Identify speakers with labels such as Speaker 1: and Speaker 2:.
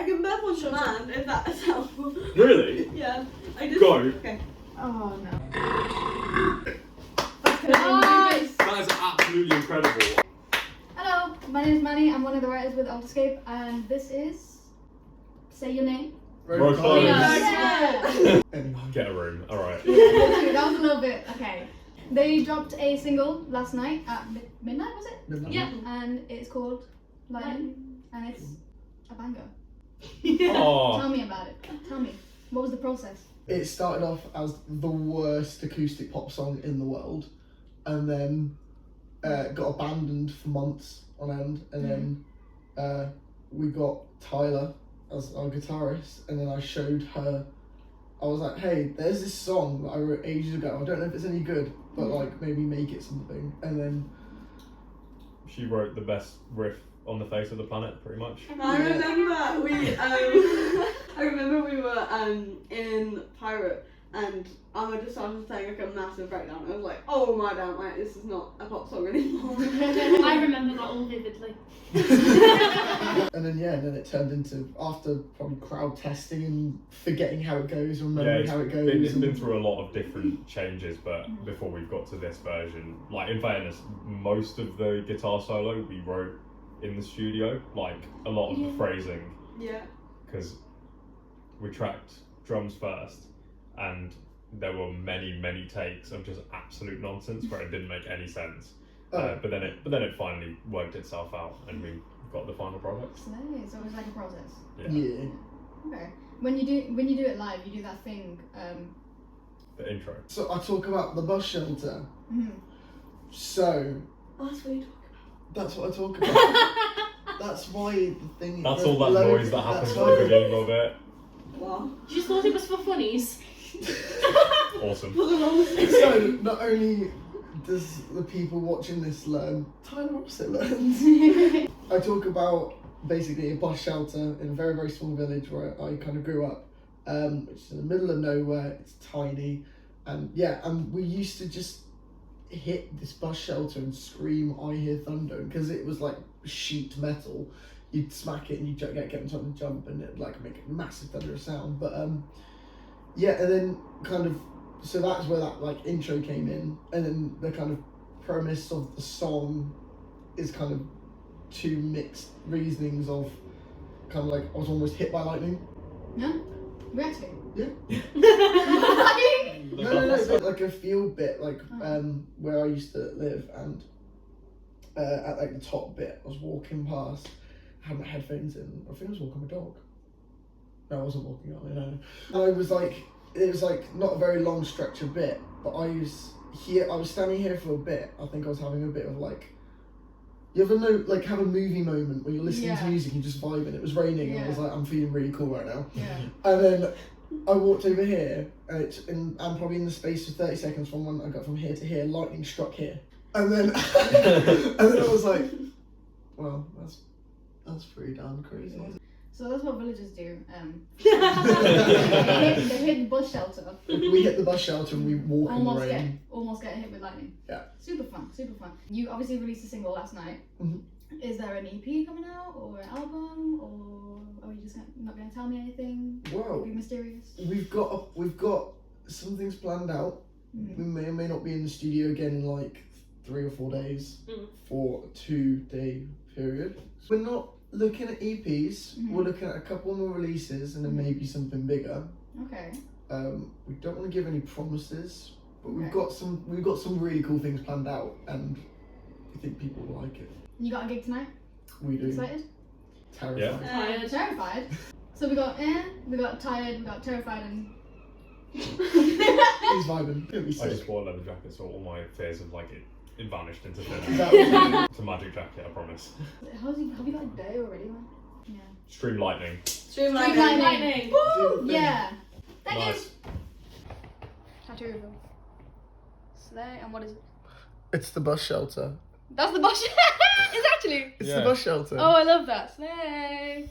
Speaker 1: can burp on command if that is helpful.
Speaker 2: Really?
Speaker 1: Yeah. I just.
Speaker 2: Go.
Speaker 1: Okay.
Speaker 3: Oh no.
Speaker 4: Nice!
Speaker 2: That is absolutely incredible.
Speaker 4: Hello, my name is Manny. I'm one of the writers with ALTESCAPE, and this is. Say your name.
Speaker 2: RoadClosed.
Speaker 4: Yeah!
Speaker 2: Get a room. Alright.
Speaker 4: Literally, that was a little bit. Okay. They dropped a single last night at midnight, was it?
Speaker 3: Midnight.
Speaker 4: Yeah. And it's called Lightning, and it's a banger.
Speaker 2: Oh.
Speaker 4: Tell me about it. Tell me. What was the process?
Speaker 3: It started off as the worst acoustic pop song in the world, and then got abandoned for months on end, and then we got Tyler as our guitarist, and then I showed her. I was like, hey, there's this song that I wrote ages ago. I don't know if it's any good, but like maybe make it something. And then
Speaker 2: She wrote the best riff on the face of the planet, pretty much.
Speaker 1: I remember we were in Pirate, and Emma just started saying like a massive breakdown. I was like, oh my damn, like, this is not a pop song anymore.
Speaker 5: I remember that all vividly.
Speaker 3: and then it turned into, after probably crowd testing and forgetting how it goes, remembering how it goes.
Speaker 2: It's been through a lot of different changes, but before we've got to this version, like in fairness, most of the guitar solo we wrote in the studio, like a lot of the phrasing.
Speaker 1: Yeah.
Speaker 2: Because we tracked drums first, and there were many takes of just absolute nonsense where it didn't make any sense. But then it finally worked itself out, and we got the final product.
Speaker 4: Nice. So it was like a process.
Speaker 3: Yeah.
Speaker 4: Okay. When you do it live, you do that thing.
Speaker 2: The intro.
Speaker 3: So I talk about the bus shelter.
Speaker 4: Mhm.
Speaker 3: So
Speaker 1: Oh, that's what you talk
Speaker 3: that's what I talk about. That's why the thing.
Speaker 2: That's all that noise that happens at the beginning of it.
Speaker 1: about. Wow.
Speaker 5: You just thought it was for funnies.
Speaker 2: Awesome.
Speaker 3: So not only does the people watching this learn, Tyler also learns. I talk about basically a bus shelter in a very, very small village where I kind of grew up, which is in the middle of nowhere. It's tiny, and we used to just hit this bus shelter and scream "I hear thunder" because it was like sheet metal. You'd smack it and you'd get something to jump, and it'd like make a massive thunderous sound. But and then kind of. So that's where that like intro came in, and then the kind of premise of the song is kind of two mixed reasonings of kind of like I was almost hit by lightning.
Speaker 4: No? Reacting?
Speaker 3: Yeah.
Speaker 4: Lightning?
Speaker 3: No, but like a field bit, like where I used to live, and at like the top bit, I was walking past, had my headphones in. I think I was walking my dog. No, I wasn't walking on. No. And I was like. It was like not a very long stretch of bit, but I was standing here for a bit. I think I was having a bit of like, you ever know, like have a movie moment where you're listening to music and just vibing. It was raining and I was like, I'm feeling really cool right now.
Speaker 4: Yeah.
Speaker 3: And then I walked over here, and I'm probably in the space of 30 seconds from when I got from here to here, lightning struck here. And then I was like, well, that's pretty damn crazy.
Speaker 4: So that's what villagers do. They hit the bus shelter.
Speaker 3: We hit the bus shelter and we walk in the rain.
Speaker 4: Almost get hit with lightning.
Speaker 3: Yeah. Super
Speaker 4: fun. You obviously released a single last night.
Speaker 3: Mhm.
Speaker 4: Is there an EP coming out or an album, or are we just not going to tell me anything?
Speaker 3: Well,
Speaker 4: be mysterious.
Speaker 3: We've got some things planned out. We may or may not be in the studio again in like 3 or 4 days for a 2-day period. We're not looking at EPs. We're looking at a couple more releases and then maybe something bigger.
Speaker 4: Okay.
Speaker 3: We don't want to give any promises, but we've got some really cool things planned out, and we think people will like it.
Speaker 4: You got a gig tonight?
Speaker 3: We do.
Speaker 4: Excited?
Speaker 3: Terrified.
Speaker 5: Tired.
Speaker 4: Terrified. So we got tired, we got terrified, and
Speaker 3: He's vibing. It'll be
Speaker 2: I
Speaker 3: sick.
Speaker 2: just wore a leather jacket, so all my fears of like it vanished into thin air.
Speaker 3: That was-
Speaker 2: It's a magic jacket, I promise.
Speaker 4: have you got a day already, man? Yeah.
Speaker 2: Stream lightning.
Speaker 5: Lightning.
Speaker 4: Woo! Yeah. Thank
Speaker 2: Nice.
Speaker 4: you. Tattoo. Slay, and what is it?
Speaker 3: It's the bus shelter.
Speaker 4: That's the bus. It's actually.
Speaker 3: It's the bus shelter.
Speaker 4: Oh, I love that. Slay.